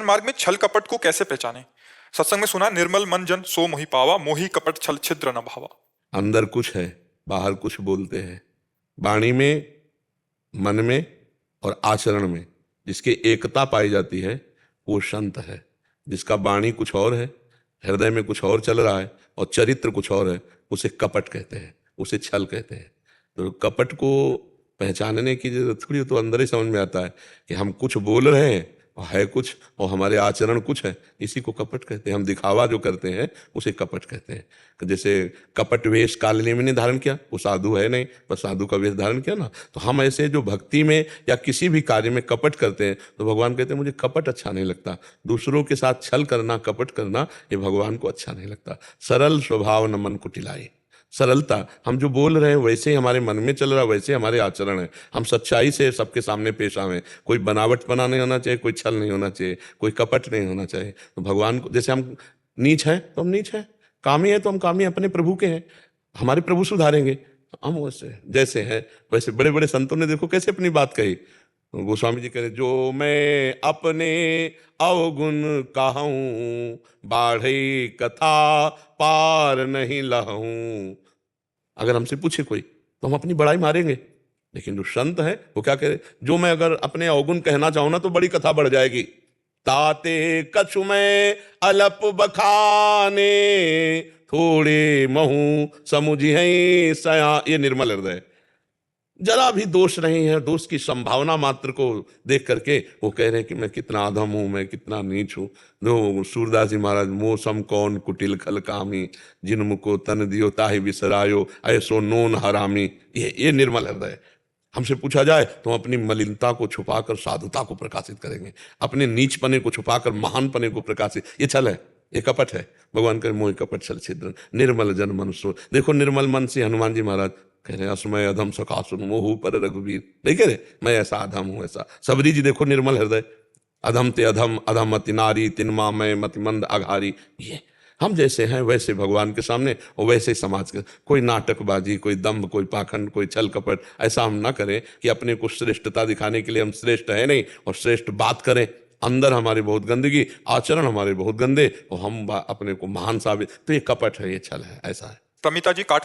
मार्ग में छल कपट को कैसे पहचाने? सत्संग में सुना, निर्मल मन जन सो मोहि पावा, मोहि कपट छल छिद्र न भावा। अंदर कुछ है, बाहर कुछ बोलते हैं। वाणी में, मन में और आचरण में जिसकी एकता पाई जाती है वो संत है। जिसका वाणी कुछ और है, हृदय में कुछ और चल रहा है और चरित्र कुछ और है, उसे कपट कहते हैं, उसे छल कहते हैं। तो कपट को पहचानने की जरूरत थोड़ी, तो अंदर ही समझ में आता है कि हम कुछ बोल रहे हैं और है कुछ, और हमारे आचरण कुछ है, इसी को कपट कहते हैं। हम दिखावा जो करते हैं उसे कपट कहते हैं। जैसे कपट वेश कालिनी में नहीं धारण किया, वो साधु है नहीं, पर साधु का वेश धारण किया ना। तो हम ऐसे जो भक्ति में या किसी भी कार्य में कपट करते हैं, तो भगवान कहते हैं मुझे कपट अच्छा नहीं लगता। दूसरों के साथ छल करना, कपट करना, ये भगवान को अच्छा नहीं लगता। सरल स्वभाव न मन कुटिलाई। सरलता, हम जो बोल रहे हैं वैसे ही हमारे मन में चल रहा, वैसे हमारे आचरण है। हम सच्चाई से सबके सामने पेश आवें, कोई बनावटपना नहीं होना चाहिए, कोई छल नहीं होना चाहिए, कोई कपट नहीं होना चाहिए। तो भगवान को, जैसे हम नीच हैं तो हम नीच हैं, कामी है तो हम कामी अपने प्रभु के हैं, हमारे प्रभु सुधारेंगे। हम वैसे जैसे हैं वैसे। बड़े बड़े संतों ने देखो कैसे अपनी बात कही। गोस्वामी जी कह रहे, जो मैं अपने अवगुण कहूँ, बाढ़े कथा पार नहीं लहूं। अगर हमसे पूछे कोई तो हम अपनी बड़ाई मारेंगे, लेकिन जो संत है वो क्या कह रहे, जो मैं अगर अपने अवगुण कहना चाहूं ना तो बड़ी कथा बढ़ जाएगी। ताते कछु में अलप बखाने, थोड़े महू समुझी है सया। ये निर्मल हृदय, जरा भी दोष नहीं है, दोष की संभावना मात्र को देख करके वो कह रहे हैं कि मैं कितना अधम हूं, मैं कितना नीच हूं। जो सूरदास जी महाराज, मोसम कौन कुटिल खल कामी, जिन को तन दियो ताहि बिसरायो, ऐसो नोन हरामी। ये निर्मल हृदय। हमसे पूछा जाए तो हम अपनी मलिनता को छुपाकर साधुता को प्रकाशित करेंगे, अपने नीचपने को छुपाकर महानपने को प्रकाशित। ये छल है, ये कपट है। भगवान करे मोहि कपट छल छिद्र, निर्मल जन मन सो। देखो निर्मल मन से हनुमान जी महाराज कह रहे, असमय अधम सखा सुन मोहू पर रघुवीर। नहीं कह रहे मैं ऐसा अधम हूं ऐसा। सबरी जी देखो निर्मल हृदय, अधम ते अधम अधम अति नारी, तिनमा मैं मति मंद अघारी। ये हम जैसे हैं वैसे भगवान के सामने और वैसे समाज के। कोई नाटकबाजी, कोई दंभ, कोई पाखंड, कोई छल कपट ऐसा हम ना करें कि अपने को श्रेष्ठता दिखाने के लिए हम श्रेष्ठ है नहीं और श्रेष्ठ बात करें। अंदर हमारी बहुत गंदगी, आचरण हमारे बहुत गंदे और हम अपने को महान साबित, तो ये कपट है, ये छल है, ऐसा है। प्रमिता जी, काठ